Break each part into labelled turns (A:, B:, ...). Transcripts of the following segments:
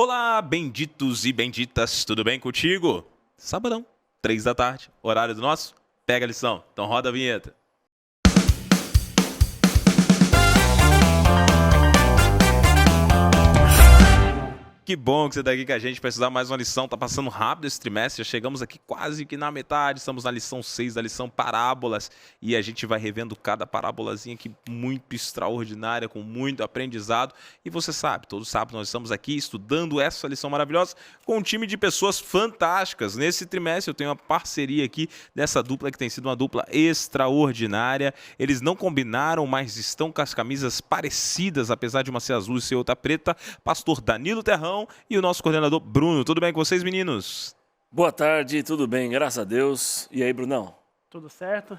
A: Olá, benditos e benditas, tudo bem contigo? Sabadão, 3 da tarde, horário do nosso Pega a Lição. Então roda a vinheta. Que bom que você está aqui com a gente para estudar mais uma lição. Tá passando rápido esse trimestre, já chegamos aqui quase que na metade. Estamos na lição 6 da lição Parábolas e a gente vai revendo cada parábolazinha aqui muito extraordinária, com muito aprendizado. E você sabe, todo sábado nós estamos aqui estudando essa lição maravilhosa com um time de pessoas fantásticas. Nesse trimestre eu tenho uma parceria aqui dessa dupla que tem sido uma dupla extraordinária. Eles não combinaram, mas estão com as camisas parecidas, apesar de uma ser azul e ser outra preta. Pastor Danilo Terrão e o nosso coordenador Bruno. Tudo bem com vocês, meninos?
B: Boa tarde, tudo bem, graças a Deus. E aí, Brunão?
C: Tudo certo?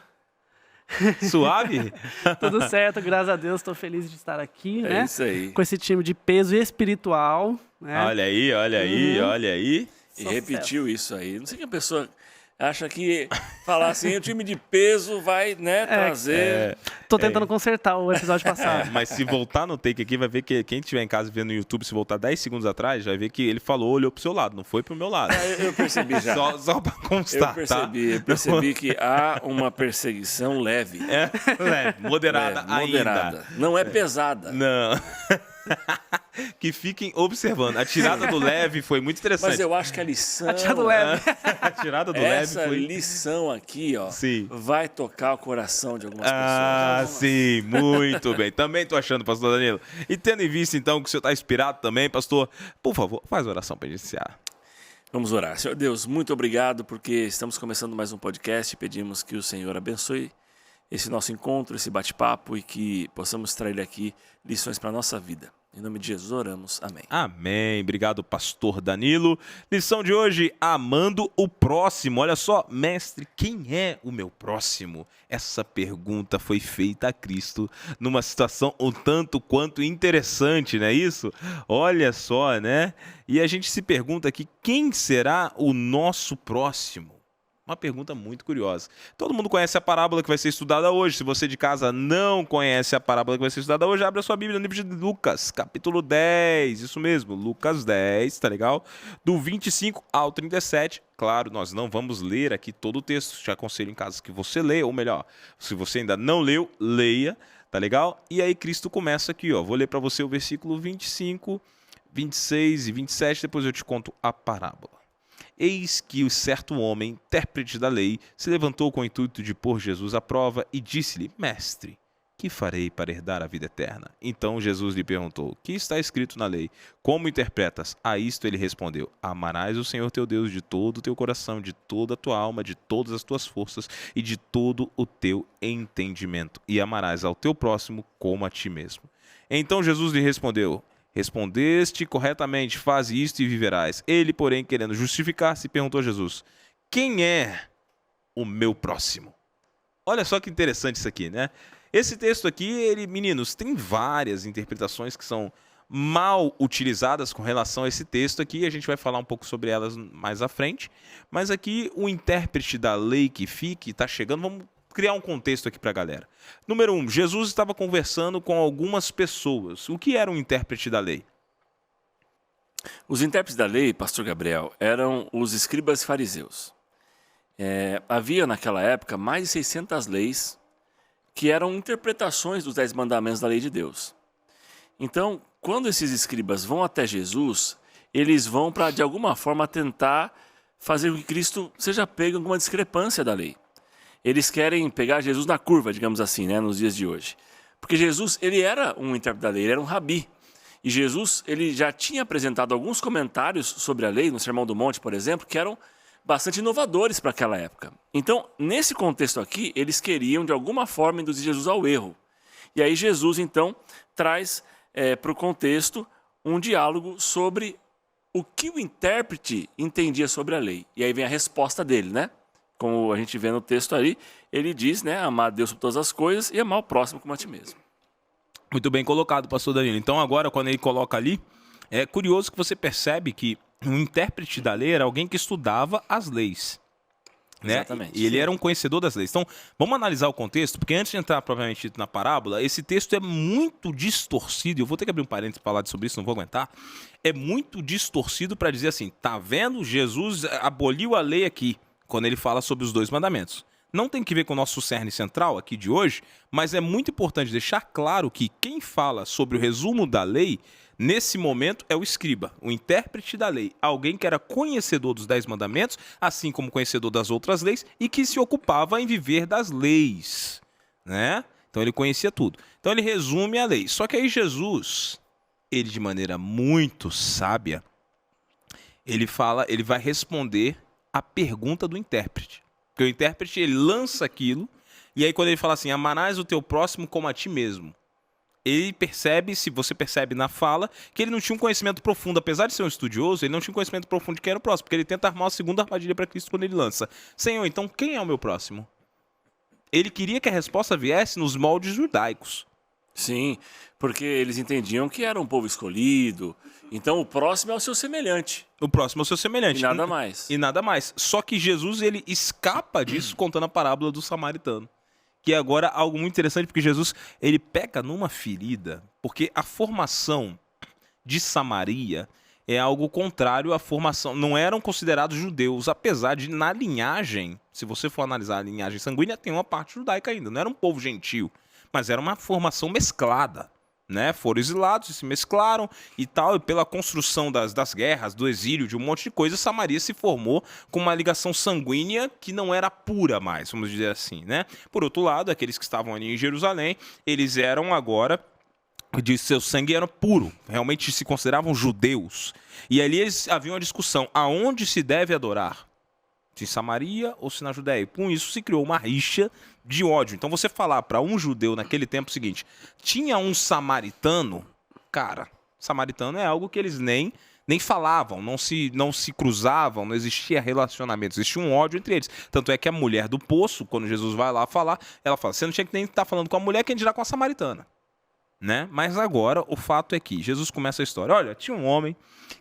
A: Suave?
C: Tudo certo, graças a Deus. Estou feliz de estar aqui, né?
B: É isso aí.
C: Com esse time de peso espiritual, né?
A: Olha aí, olha aí, olha aí.
B: E repetiu isso aí. Não sei que a pessoa acha que falar assim, o time de peso vai, né, trazer...
C: Tô tentando consertar o episódio passado.
A: Mas se voltar no take aqui, vai ver que quem estiver em casa vendo no YouTube, se voltar 10 segundos atrás, vai ver que ele falou, olhou pro seu lado, não foi pro meu lado.
B: Eu percebi já.
A: Só pra constar,
B: eu percebi que há uma perseguição leve.
A: Leve, moderada ainda.
B: Moderada. Não é pesada.
A: Não. Que fiquem observando. A tirada do leve foi muito interessante.
B: Mas eu acho que a lição...
C: A tirada do leve.
A: A tirada do leve
B: Essa
A: foi...
B: lição aqui, ó,
A: Sim.
B: vai tocar o coração de algumas pessoas.
A: Ah, sim, muito bem. Também tô achando, pastor Danilo. E tendo em vista, então, que o senhor está inspirado também, pastor, por favor, faz a oração para iniciar.
B: Vamos orar. Senhor Deus, muito obrigado porque estamos começando mais um podcast. Pedimos que o Senhor abençoe esse nosso encontro, esse bate-papo e que possamos trazer aqui lições para a nossa vida. Em nome de Jesus oramos. Amém.
A: Amém. Obrigado, pastor Danilo. Lição de hoje, amando o próximo. Olha só, mestre, quem é o meu próximo? Essa pergunta foi feita a Cristo numa situação um tanto quanto interessante, não é isso? Olha só, né? E a gente se pergunta aqui, quem será o nosso próximo? Uma pergunta muito curiosa. Todo mundo conhece a parábola que vai ser estudada hoje. Se você de casa não conhece a parábola que vai ser estudada hoje, abre a sua Bíblia no livro de Lucas, capítulo 10. Isso mesmo, Lucas 10, tá legal? Do 25 ao 37. Claro, nós não vamos ler aqui todo o texto. Te aconselho em casa que você leia, ou melhor, se você ainda não leu, leia, tá legal? E aí Cristo começa aqui, ó. Vou ler para você o versículo 25, 26 e 27, depois eu te conto a parábola. Eis que o certo homem, intérprete da lei, se levantou com o intuito de pôr Jesus à prova e disse-lhe, mestre, que farei para herdar a vida eterna? Então Jesus lhe perguntou, que está escrito na lei? Como interpretas? A isto ele respondeu, amarás o Senhor teu Deus de todo o teu coração, de toda a tua alma, de todas as tuas forças e de todo o teu entendimento, e amarás ao teu próximo como a ti mesmo. Então Jesus lhe respondeu, respondeste corretamente, faze isto e viverás. Ele, porém, querendo justificar-se, perguntou a Jesus, quem é o meu próximo? Olha só que interessante isso aqui, né? Esse texto aqui, meninos, tem várias interpretações que são mal utilizadas com relação a esse texto aqui. A gente vai falar um pouco sobre elas mais à frente. Mas aqui, o intérprete da lei que fique, está chegando, vamos criar um contexto aqui para a galera. Número 1, Jesus estava conversando com algumas pessoas. O que era um intérprete da lei?
B: Os intérpretes da lei, pastor Gabriel, eram os escribas fariseus. Havia naquela época mais de 600 leis que eram interpretações dos 10 mandamentos da lei de Deus. Então, quando esses escribas vão até Jesus, eles vão para, de alguma forma, tentar fazer com que Cristo seja pego em alguma discrepância da lei. Eles querem pegar Jesus na curva, digamos assim, né, nos dias de hoje. Porque Jesus, ele era um intérprete da lei, ele era um rabi. E Jesus, ele já tinha apresentado alguns comentários sobre a lei, no Sermão do Monte, por exemplo, que eram bastante inovadores para aquela época. Então, nesse contexto aqui, eles queriam, de alguma forma, induzir Jesus ao erro. E aí Jesus, então, traz para o contexto um diálogo sobre o que o intérprete entendia sobre a lei. E aí vem a resposta dele, né? Como a gente vê no texto ali, ele diz, né, amar a Deus sobre todas as coisas e amar o próximo como a ti mesmo.
A: Muito bem colocado, pastor Danilo. Então agora, quando ele coloca ali, é curioso que você percebe que o intérprete da lei era alguém que estudava as leis. Né?
B: Exatamente.
A: E ele era um conhecedor das leis. Então, vamos analisar o contexto, porque antes de entrar propriamente dito na parábola, esse texto é muito distorcido, eu vou ter que abrir um parênteses para falar sobre isso, não vou aguentar, é muito distorcido para dizer assim, tá vendo? Jesus aboliu a lei aqui, quando ele fala sobre os 2 mandamentos. Não tem que ver com o nosso cerne central aqui de hoje, mas é muito importante deixar claro que quem fala sobre o resumo da lei, nesse momento, é o escriba, o intérprete da lei. Alguém que era conhecedor dos 10 mandamentos, assim como conhecedor das outras leis, e que se ocupava em viver das leis. Né? Então ele conhecia tudo. Então ele resume a lei. Só que aí Jesus, ele de maneira muito sábia, ele vai responder a pergunta do intérprete. Porque o intérprete, ele lança aquilo, e aí quando ele fala assim, amarás o teu próximo como a ti mesmo, ele percebe, se você percebe na fala, que ele não tinha um conhecimento profundo, apesar de ser um estudioso, ele não tinha um conhecimento profundo de quem era o próximo, porque ele tenta armar uma segunda armadilha para Cristo quando ele lança. Senhor, então quem é o meu próximo? Ele queria que a resposta viesse nos moldes judaicos.
B: Sim, porque eles entendiam que era um povo escolhido, então o próximo é o seu semelhante.
A: O próximo é o seu semelhante.
B: E nada mais.
A: E nada mais. Só que Jesus, ele escapa disso contando a parábola do samaritano. Que é agora algo muito interessante, porque Jesus, ele peca numa ferida, porque a formação de Samaria é algo contrário à formação. Não eram considerados judeus, apesar de, na linhagem, se você for analisar a linhagem sanguínea, tem uma parte judaica ainda. Não era um povo gentil, mas era uma formação mesclada. Né? Foram exilados, se mesclaram e tal, e pela construção das guerras, do exílio, de um monte de coisa, Samaria se formou com uma ligação sanguínea que não era pura mais, vamos dizer assim, né? Por outro lado, aqueles que estavam ali em Jerusalém, eles eram agora, de seu sangue era puro, realmente se consideravam judeus. E ali havia uma discussão, aonde se deve adorar? Se em Samaria ou se na Judéia. Com isso se criou uma rixa de ódio. Então você falar para um judeu naquele tempo o seguinte, tinha um samaritano, cara, samaritano é algo que eles nem falavam, não se cruzavam, não existia relacionamento, existia um ódio entre eles. Tanto é que a mulher do poço, quando Jesus vai lá falar, ela fala, você não tinha que nem estar falando com a mulher, quem dirá com a samaritana. Né? Mas agora o fato é que Jesus começa a história. Olha, tinha um homem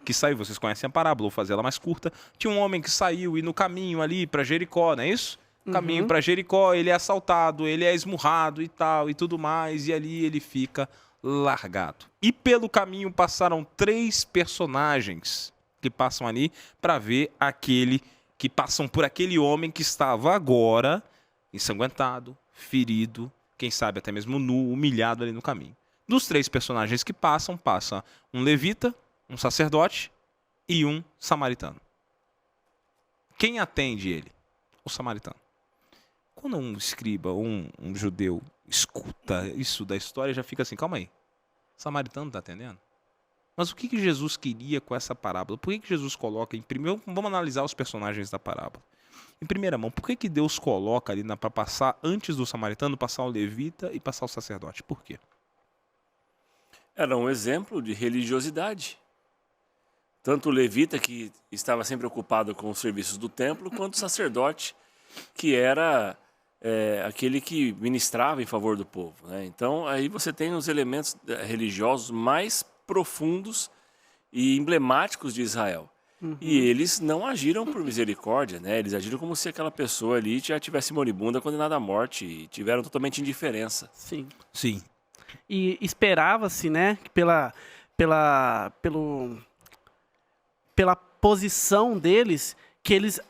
A: que saiu, vocês conhecem a parábola, vou fazer ela mais curta. Tinha um homem que saiu e no caminho ali para Jericó, não é isso? No caminho para Jericó, ele é assaltado, ele é esmurrado e tal e tudo mais, e ali ele fica largado. E pelo caminho passaram 3 personagens que passam ali para ver que passam por aquele homem que estava agora ensanguentado, ferido, quem sabe até mesmo nu, humilhado ali no caminho. Dos 3 personagens que passa um levita, um sacerdote e um samaritano. Quem atende ele? O samaritano. Quando um escriba ou um judeu escuta isso da história, já fica assim, calma aí, o samaritano está atendendo? Mas o que Jesus queria com essa parábola? Por que Jesus coloca, primeiro, vamos analisar os personagens da parábola. Em primeira mão, por que Deus coloca ali para passar, antes do samaritano, passar o levita e passar o sacerdote? Por quê?
B: Era um exemplo de religiosidade. Tanto o levita, que estava sempre ocupado com os serviços do templo, quanto o sacerdote, que era aquele que ministrava em favor do povo. Né? Então, aí você tem os elementos religiosos mais profundos e emblemáticos de Israel. E eles não agiram por misericórdia, né? Eles agiram como se aquela pessoa ali já tivesse moribunda, condenada à morte, e tiveram totalmente indiferença.
C: Sim.
A: Sim.
C: E esperava-se, né, que pela posição deles, que eles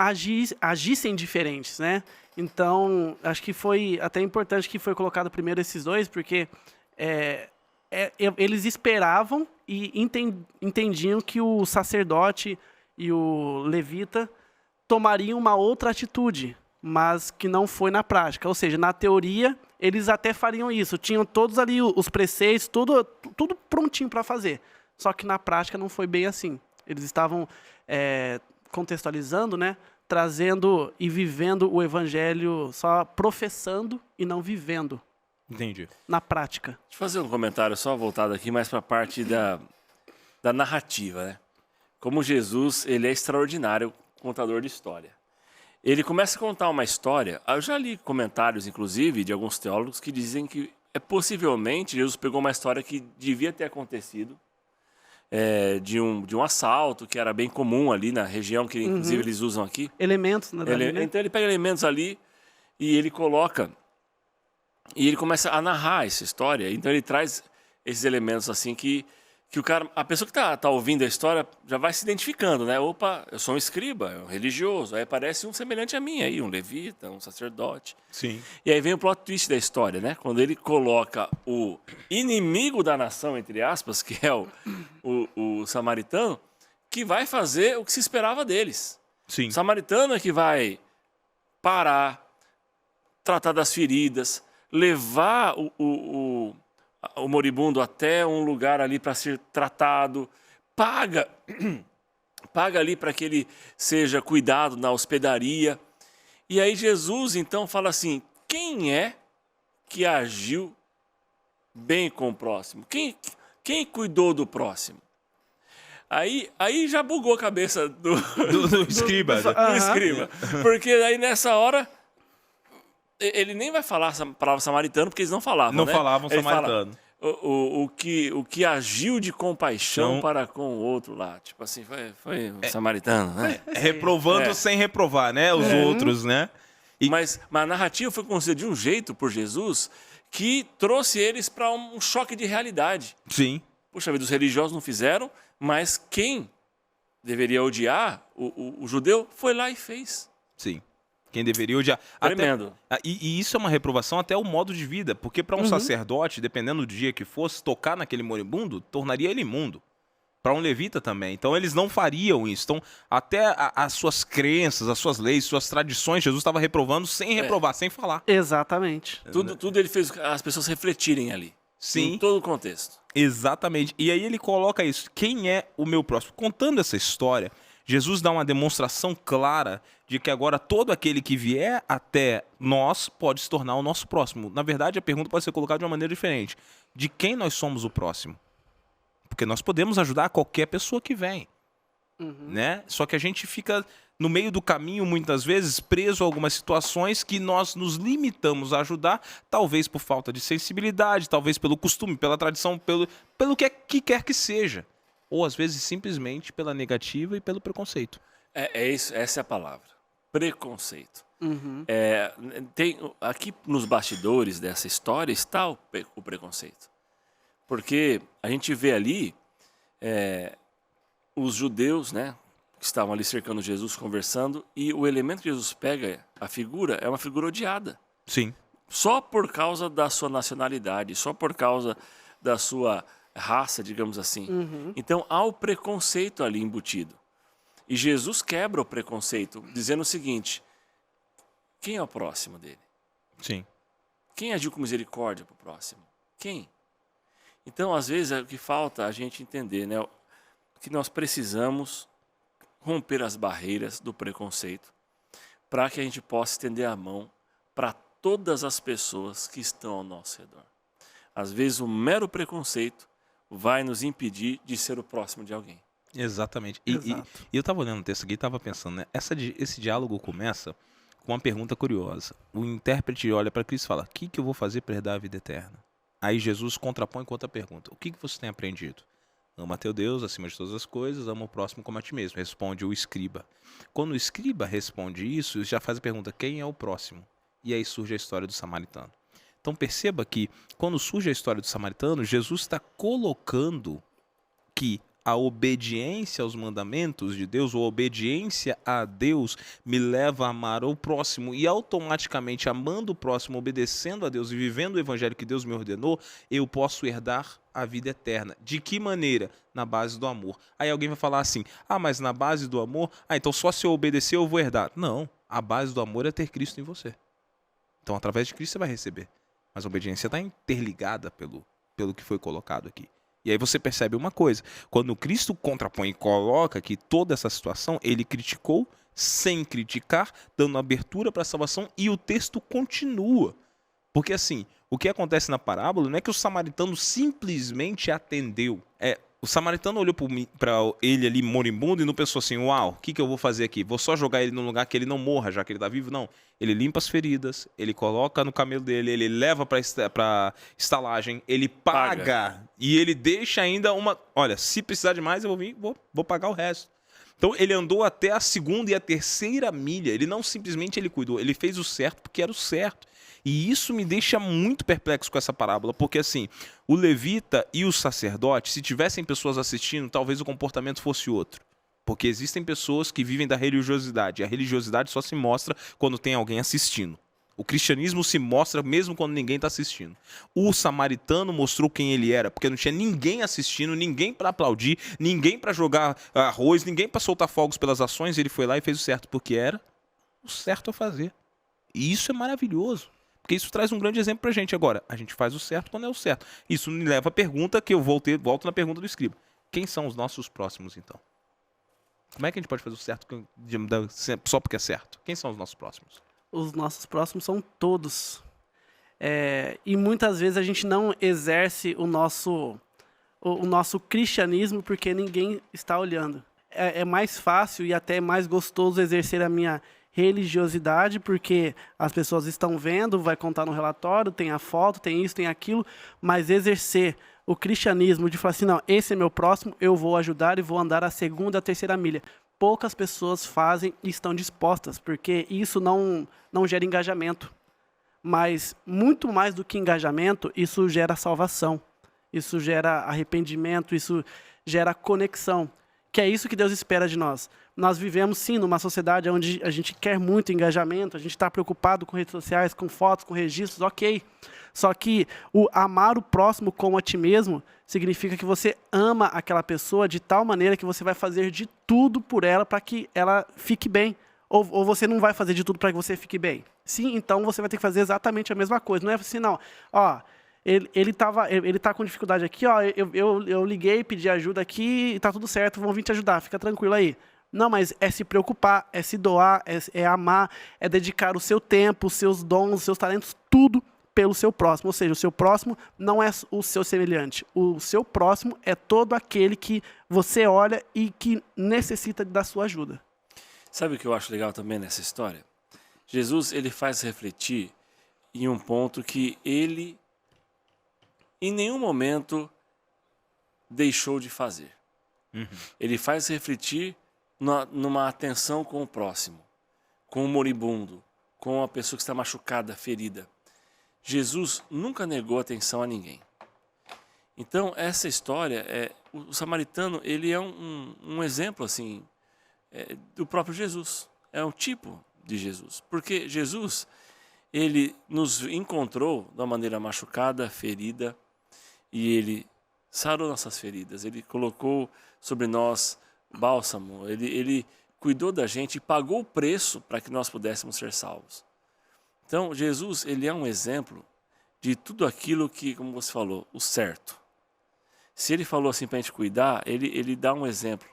C: agissem diferentes, né? Então, acho que foi até importante que foi colocado primeiro esses 2, porque eles esperavam e entendiam que o sacerdote e o levita tomariam uma outra atitude, mas que não foi na prática. Ou seja, na teoria, eles até fariam isso. Tinham todos ali os preceitos, tudo prontinho para fazer. Só que na prática não foi bem assim. Eles estavam contextualizando, né? Trazendo e vivendo o evangelho só professando e não vivendo.
A: Entendi.
C: Na prática.
B: Deixa eu fazer um comentário só voltado aqui mais para a parte da narrativa, né? Como Jesus, ele é extraordinário contador de história. Ele começa a contar uma história, eu já li comentários, inclusive, de alguns teólogos que dizem que possivelmente Jesus pegou uma história que devia ter acontecido de um assalto, que era bem comum ali na região, que inclusive eles usam aqui.
C: Elementos, né?
B: Então ele pega elementos ali e ele coloca, e ele começa a narrar essa história. Então ele traz esses elementos assim que o cara, a pessoa que tá ouvindo a história já vai se identificando, né? Opa, eu sou um escriba, um religioso. Aí aparece um semelhante a mim aí, um levita, um sacerdote.
A: Sim.
B: E aí vem o plot twist da história, né? Quando ele coloca o inimigo da nação, entre aspas, que é o samaritano, que vai fazer o que se esperava deles.
A: Sim.
B: O samaritano é que vai parar, tratar das feridas, levar o moribundo até um lugar ali para ser tratado, paga ali para que ele seja cuidado na hospedaria. E aí Jesus então fala assim: quem é que agiu bem com o próximo? Quem cuidou do próximo? Aí já bugou a cabeça do
A: escriba.
B: do escriba. Porque aí nessa hora ele nem vai falar a palavra samaritano, porque eles não falavam,
A: Não
B: né?
A: falavam
B: Ele
A: samaritano.
B: Fala, o que agiu de compaixão para com o outro lá. Tipo assim, foi o samaritano, né?
A: Reprovando sem reprovar, né? Os outros, né?
B: Mas a narrativa foi concebida de um jeito por Jesus que trouxe eles para um choque de realidade.
A: Sim.
B: Puxa vida, os religiosos não fizeram, mas quem deveria odiar o judeu foi lá e fez.
A: Sim. Quem deveria odiar.
B: Tremendo.
A: E isso é uma reprovação até o modo de vida, porque para um sacerdote, dependendo do dia que fosse, tocar naquele moribundo tornaria ele imundo. Para um levita também. Então eles não fariam isso. Então, até as suas crenças, as suas leis, suas tradições, Jesus estava reprovando sem reprovar, sem falar.
C: Exatamente.
B: Tudo ele fez as pessoas refletirem ali.
A: Sim.
B: Em todo o contexto.
A: Exatamente. E aí ele coloca isso. Quem é o meu próximo? Contando essa história, Jesus dá uma demonstração clara de que agora todo aquele que vier até nós pode se tornar o nosso próximo. Na verdade, a pergunta pode ser colocada de uma maneira diferente. De quem nós somos o próximo? Porque nós podemos ajudar qualquer pessoa que vem. Né? Só que a gente fica no meio do caminho, muitas vezes, preso a algumas situações que nós nos limitamos a ajudar, talvez por falta de sensibilidade, talvez pelo costume, pela tradição, pelo que quer que seja. Ou, às vezes, simplesmente pela negativa e pelo preconceito.
B: É isso, essa é a palavra. Preconceito. Tem, aqui nos bastidores dessa história está o preconceito. Porque a gente vê ali os judeus, né, que estavam ali cercando Jesus, conversando, e o elemento que Jesus pega, a figura, é uma figura odiada.
A: Sim.
B: Só por causa da sua nacionalidade, só por causa da sua raça, digamos assim. Então há o preconceito ali embutido. E Jesus quebra o preconceito, dizendo o seguinte: quem é o próximo dele?
A: Sim.
B: Quem agiu com misericórdia para o próximo? Quem? Então, às vezes, é o que falta a gente entender, né? Que nós precisamos romper as barreiras do preconceito para que a gente possa estender a mão para todas as pessoas que estão ao nosso redor. Às vezes, o mero preconceito vai nos impedir de ser o próximo de alguém.
A: Exatamente. E eu estava olhando o texto aqui e estava pensando, né? Esse diálogo começa com uma pergunta curiosa. O intérprete olha para Cristo e fala: o que eu vou fazer para herdar a vida eterna? Aí Jesus contrapõe com outra pergunta: o que você tem aprendido? Ama teu Deus acima de todas as coisas, ama o próximo como a ti mesmo. Responde o escriba. Quando o escriba responde isso, já faz a pergunta: quem é o próximo? E aí surge a história do samaritano. Então perceba que quando surge a história do samaritano, Jesus está colocando que a obediência aos mandamentos de Deus, ou a obediência a Deus, me leva a amar o próximo, e automaticamente amando o próximo, obedecendo a Deus e vivendo o evangelho que Deus me ordenou, eu posso herdar a vida eterna. De que maneira? Na base do amor. Aí alguém vai falar assim: mas na base do amor, então só se eu obedecer eu vou herdar. Não, a base do amor é ter Cristo em você. Então através de Cristo você vai receber. Mas a obediência está interligada pelo que foi colocado aqui. E aí você percebe uma coisa: quando Cristo contrapõe e coloca aqui toda essa situação, ele criticou sem criticar, dando abertura para a salvação, e o texto continua. Porque assim, o que acontece na parábola não é que o samaritano simplesmente atendeu. O samaritano olhou para ele ali moribundo e não pensou assim, uau, o que eu vou fazer aqui? Vou só jogar ele num lugar que ele não morra, já que ele está vivo? Não. Ele limpa as feridas, ele coloca no camelo dele, ele leva para estalagem, ele paga e ele deixa ainda uma... Olha, se precisar de mais, eu vou pagar o resto. Então ele andou até a 2ª e a 3ª milha. Ele não simplesmente ele cuidou, ele fez o certo porque era o certo. E isso me deixa muito perplexo com essa parábola, porque assim, o levita e o sacerdote, se tivessem pessoas assistindo, talvez o comportamento fosse outro. Porque existem pessoas que vivem da religiosidade, e a religiosidade só se mostra quando tem alguém assistindo. O cristianismo se mostra mesmo quando ninguém está assistindo. O samaritano mostrou quem ele era, porque não tinha ninguém assistindo, ninguém para aplaudir, ninguém para jogar arroz, ninguém para soltar fogos pelas ações. Ele foi lá e fez o certo, porque era o certo a fazer. E isso é maravilhoso. Porque isso traz um grande exemplo pra gente. Agora, a gente faz o certo quando é o certo. Isso me leva à pergunta que eu volto na pergunta do escriba. Quem são os nossos próximos, então? Como é que a gente pode fazer o certo só porque é certo? Quem são os nossos próximos?
C: Os nossos próximos são todos. E muitas vezes a gente não exerce o nosso cristianismo porque ninguém está olhando. É mais fácil e até mais gostoso exercer a minha religiosidade, porque as pessoas estão vendo, vai contar no relatório, tem a foto, tem isso, tem aquilo, mas exercer o cristianismo de falar assim, não, esse é meu próximo, eu vou ajudar e vou andar a 2ª, a 3ª milha. Poucas pessoas fazem e estão dispostas, porque isso não gera engajamento. Mas, muito mais do que engajamento, isso gera salvação, isso gera arrependimento, isso gera conexão, que é isso que Deus espera de nós. Nós vivemos, sim, numa sociedade onde a gente quer muito engajamento, a gente está preocupado com redes sociais, com fotos, com registros, ok. Só que o amar o próximo como a ti mesmo significa que você ama aquela pessoa de tal maneira que você vai fazer de tudo por ela para que ela fique bem. Ou você não vai fazer de tudo para que você fique bem. Sim, então você vai ter que fazer exatamente a mesma coisa. Não é assim, não. Ó, ele tá com dificuldade aqui, ó, eu liguei, pedi ajuda aqui e tá tudo certo, vão vir te ajudar, fica tranquilo aí. Não, mas é se preocupar, é se doar, é amar, é dedicar o seu tempo, os seus dons, os seus talentos, tudo pelo seu próximo. Ou seja, o seu próximo não é o seu semelhante. O seu próximo é todo aquele que você olha e que necessita da sua ajuda.
B: Sabe o que eu acho legal também nessa história? Jesus, ele faz refletir em um ponto que ele, em nenhum momento, deixou de fazer. Ele faz refletir numa atenção com o próximo, com o moribundo, com a pessoa que está machucada, ferida. Jesus nunca negou atenção a ninguém. Então, essa história, o samaritano, ele é um exemplo assim, do próprio Jesus. É um tipo de Jesus. Porque Jesus, ele nos encontrou de uma maneira machucada, ferida, e ele sarou nossas feridas. Ele colocou sobre nós bálsamo. Ele cuidou da gente e pagou o preço para que nós pudéssemos ser salvos. Então, Jesus, ele é um exemplo de tudo aquilo que, como você falou, o certo. Se ele falou assim para a gente cuidar, ele dá um exemplo.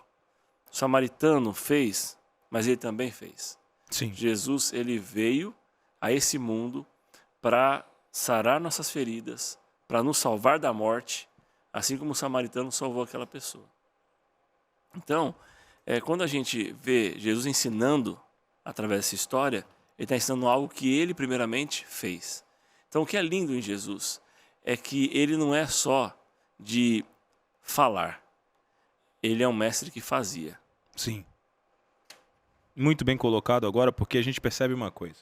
B: O samaritano fez, mas ele também fez.
A: Sim.
B: Jesus, ele veio a esse mundo para sarar nossas feridas, para nos salvar da morte, assim como o samaritano salvou aquela pessoa. Então, quando a gente vê Jesus ensinando através dessa história, ele está ensinando algo que ele primeiramente fez. Então, o que é lindo em Jesus é que ele não é só de falar, ele é um mestre que fazia.
A: Sim. Muito bem colocado agora, porque a gente percebe uma coisa.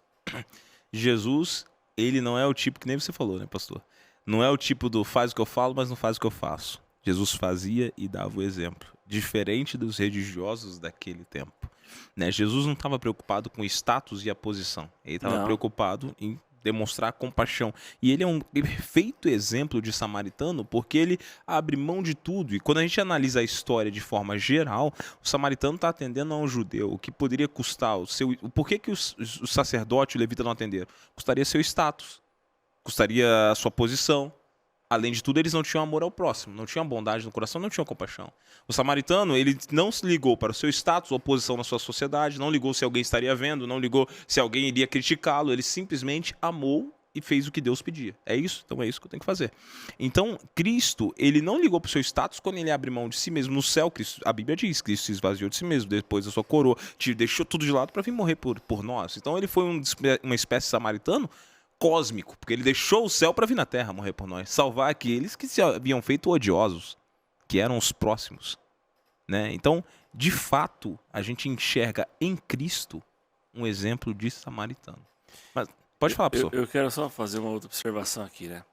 A: Jesus, ele não é o tipo, que nem você falou, né, pastor? Não é o tipo do faz o que eu falo, mas não faz o que eu faço. Jesus fazia e dava o exemplo. Diferente dos religiosos daquele tempo. Né? Jesus não estava preocupado com o status e a posição. Ele estava preocupado em demonstrar compaixão. E ele é um perfeito exemplo de samaritano, porque ele abre mão de tudo. E quando a gente analisa a história de forma geral, o samaritano está atendendo a um judeu, o que poderia custar o seu... Por que o sacerdote e o levita não atenderam? Custaria seu status, custaria a sua posição. Além de tudo, eles não tinham amor ao próximo, não tinham bondade no coração, não tinham compaixão. O samaritano, ele não se ligou para o seu status ou posição na sua sociedade, não ligou se alguém estaria vendo, não ligou se alguém iria criticá-lo, ele simplesmente amou e fez o que Deus pedia. É isso? Então é isso que eu tenho que fazer. Então, Cristo, ele não ligou para o seu status quando ele abre mão de si mesmo. No céu, Cristo, a Bíblia diz, Cristo se esvaziou de si mesmo, depois da sua coroa, deixou tudo de lado para vir morrer por nós. Então ele foi uma espécie de samaritano cósmico, porque ele deixou o céu para vir na terra morrer por nós, salvar aqueles que se haviam feito odiosos, que eram os próximos, né? Então, de fato, a gente enxerga em Cristo um exemplo de samaritano. Mas pode falar, professor.
B: Eu quero só fazer uma outra observação aqui, né?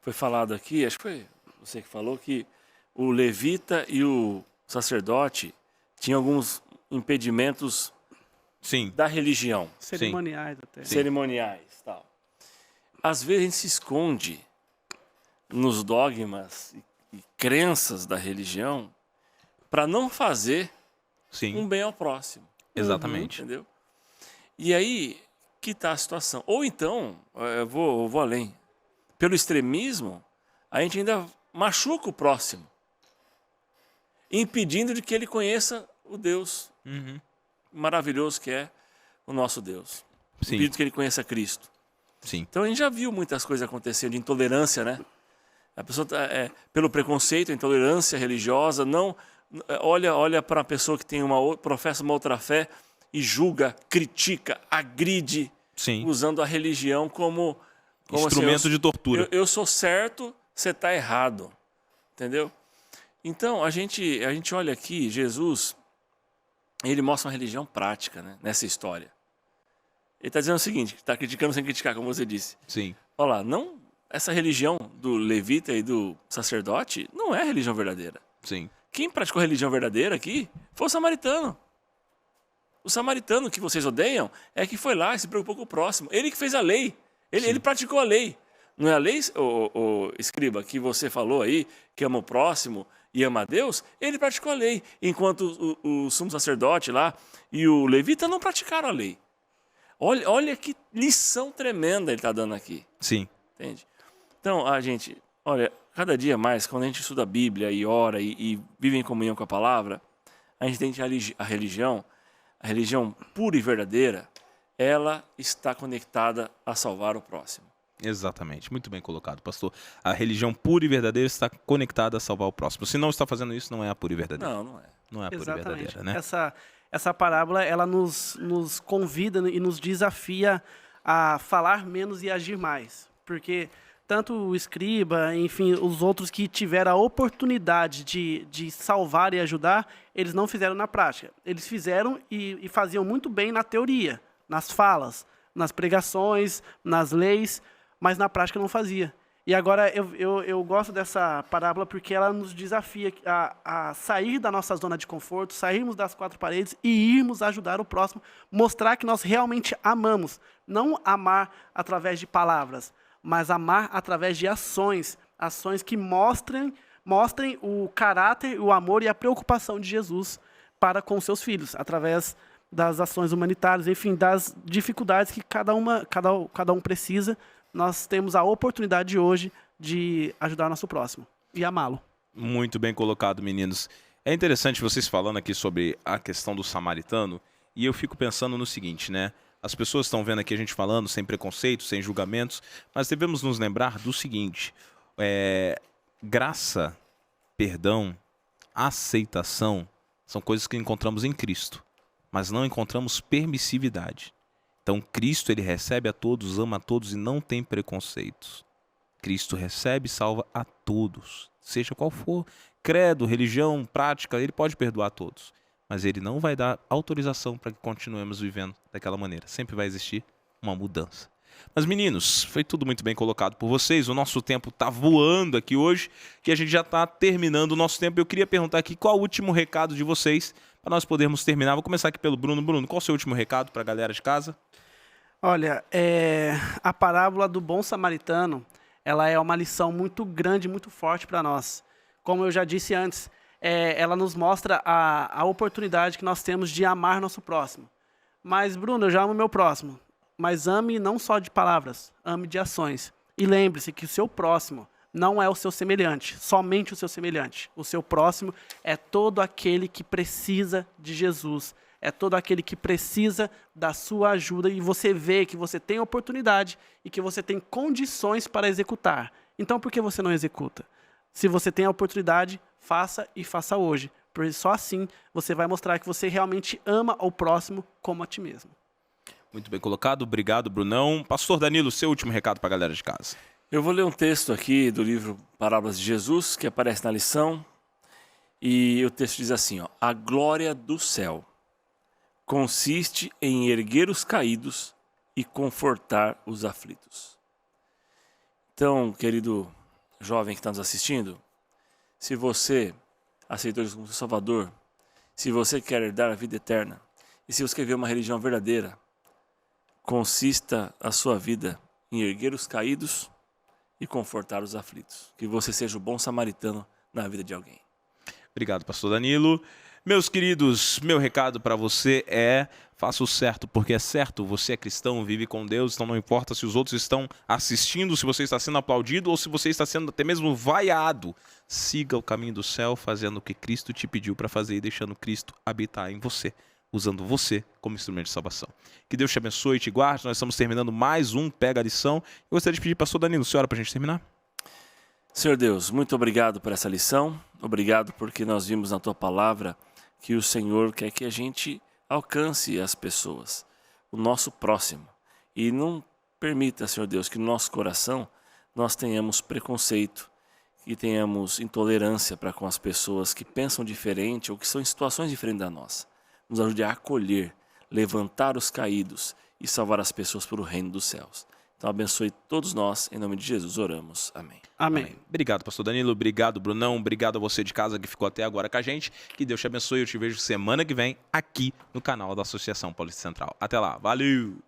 B: Foi falado aqui, acho que foi você que falou, que o levita e o sacerdote tinham alguns impedimentos
A: Sim.
B: da religião.
C: Cerimoniais até.
B: Cerimoniais, tal. Às vezes a gente se esconde nos dogmas e crenças da religião para não fazer
A: Sim.
B: um bem ao próximo.
A: Exatamente.
B: Entendeu? E aí que está a situação. Ou então, eu vou além. Pelo extremismo, a gente ainda machuca o próximo, impedindo de que ele conheça o Deus maravilhoso que é o nosso Deus.
A: Sim.
B: Impedindo que ele conheça Cristo.
A: Sim.
B: Então a gente já viu muitas coisas acontecendo de intolerância, né? A pessoa pelo preconceito, a intolerância religiosa, não olha para a pessoa que tem professa uma outra fé e julga, critica, agride,
A: Sim.
B: usando a religião como
A: Instrumento
B: assim,
A: de tortura.
B: Eu sou certo, você está errado, entendeu? Então a gente olha aqui, Jesus, ele mostra uma religião prática, né, nessa história. Ele está dizendo o seguinte, está criticando sem criticar, como você disse.
A: Sim.
B: Olha lá, não, essa religião do levita e do sacerdote não é a religião verdadeira.
A: Sim.
B: Quem praticou a religião verdadeira aqui foi o samaritano. O samaritano que vocês odeiam é que foi lá e se preocupou com o próximo. Ele que fez a lei. Ele praticou a lei. Não é a lei, o escriba, que você falou aí, que ama o próximo e ama a Deus? Ele praticou a lei. Enquanto o sumo sacerdote lá e o levita não praticaram a lei. Olha que lição tremenda ele está dando aqui.
A: Sim.
B: Entende? Então, olha, cada dia mais, quando a gente estuda a Bíblia e ora e vive em comunhão com a palavra, a gente entende a religião pura e verdadeira, ela está conectada a salvar o próximo.
A: Exatamente. Muito bem colocado, pastor. A religião pura e verdadeira está conectada a salvar o próximo. Se não está fazendo isso, não é a pura e verdadeira.
B: Não é.
A: Não é a pura e
C: Exatamente.
A: verdadeira, né?
C: Essa parábola, ela nos convida e nos desafia a falar menos e agir mais. Porque tanto o escriba, enfim, os outros que tiveram a oportunidade de salvar e ajudar, eles não fizeram na prática. Eles fizeram e faziam muito bem na teoria, nas falas, nas pregações, nas leis, mas na prática não fazia. E agora eu gosto dessa parábola porque ela nos desafia a sair da nossa zona de conforto, sairmos das quatro paredes e irmos ajudar o próximo, mostrar que nós realmente amamos. Não amar através de palavras, mas amar através de ações que mostrem o caráter, o amor e a preocupação de Jesus para com seus filhos, através das ações humanitárias, enfim, das dificuldades que cada um precisa. Nós temos a oportunidade hoje de ajudar o nosso próximo e amá-lo.
A: Muito bem colocado, meninos. É interessante vocês falando aqui sobre a questão do samaritano, e eu fico pensando no seguinte, né? As pessoas estão vendo aqui a gente falando sem preconceito, sem julgamentos, mas devemos nos lembrar do seguinte: graça, perdão, aceitação são coisas que encontramos em Cristo, mas não encontramos permissividade. Então, Cristo, ele recebe a todos, ama a todos e não tem preconceitos. Cristo recebe e salva a todos, seja qual for, credo, religião, prática, ele pode perdoar a todos. Mas ele não vai dar autorização para que continuemos vivendo daquela maneira. Sempre vai existir uma mudança. Mas, meninos, foi tudo muito bem colocado por vocês. O nosso tempo está voando aqui hoje e a gente já está terminando o nosso tempo. Eu queria perguntar aqui qual o último recado de vocês para nós podermos terminar. Vou começar aqui pelo Bruno. Bruno, qual é o seu último recado para a galera de casa?
C: Olha, a parábola do bom samaritano, ela é uma lição muito grande, muito forte para nós. Como eu já disse antes, ela nos mostra a oportunidade que nós temos de amar nosso próximo. Mas, Bruno, eu já amo meu próximo. Mas ame não só de palavras, ame de ações. E lembre-se que o seu próximo não é o seu semelhante, somente o seu semelhante. O seu próximo é todo aquele que precisa de Jesus. é todo aquele que precisa da sua ajuda e você vê que você tem oportunidade e que você tem condições para executar. Então, por que você não executa? Se você tem a oportunidade, faça e faça hoje. Porque só assim você vai mostrar que você realmente ama ao próximo como a ti mesmo.
A: Muito bem colocado. Obrigado, Brunão. Pastor Danilo, seu último recado para a galera de casa.
B: Eu vou ler um texto aqui do livro Parábolas de Jesus, que aparece na lição. E o texto diz assim, ó: a glória do céu consiste em erguer os caídos e confortar os aflitos. Então, querido jovem que está nos assistindo, se você aceitou Jesus como seu Salvador, se você quer herdar a vida eterna, e se você quer ver uma religião verdadeira, consista a sua vida em erguer os caídos e confortar os aflitos. Que você seja o bom samaritano na vida de alguém.
A: Obrigado, pastor Danilo. Meus queridos, meu recado para você é: faça o certo porque é certo. Você é cristão, vive com Deus, então não importa se os outros estão assistindo, se você está sendo aplaudido ou se você está sendo até mesmo vaiado. Siga o caminho do céu, fazendo o que Cristo te pediu para fazer e deixando Cristo habitar em você, usando você como instrumento de salvação. Que Deus te abençoe e te guarde. Nós estamos terminando mais um Pega a Lição. Eu gostaria de pedir, pastor Danilo, senhora, para a gente terminar.
B: Senhor Deus, muito obrigado por essa lição. Obrigado porque nós vimos na Tua Palavra que o Senhor quer que a gente alcance as pessoas, o nosso próximo. E não permita, Senhor Deus, que no nosso coração nós tenhamos preconceito, que tenhamos intolerância para com as pessoas que pensam diferente ou que estão em situações diferentes da nossa. Nos ajude a acolher, levantar os caídos e salvar as pessoas para o reino dos céus. Então abençoe todos nós, em nome de Jesus oramos. Amém.
C: Amém.
A: Obrigado, pastor Danilo. Obrigado, Brunão. Obrigado a você de casa que ficou até agora com a gente. Que Deus te abençoe. Eu te vejo semana que vem aqui no canal da Associação Paulista Central. Até lá. Valeu!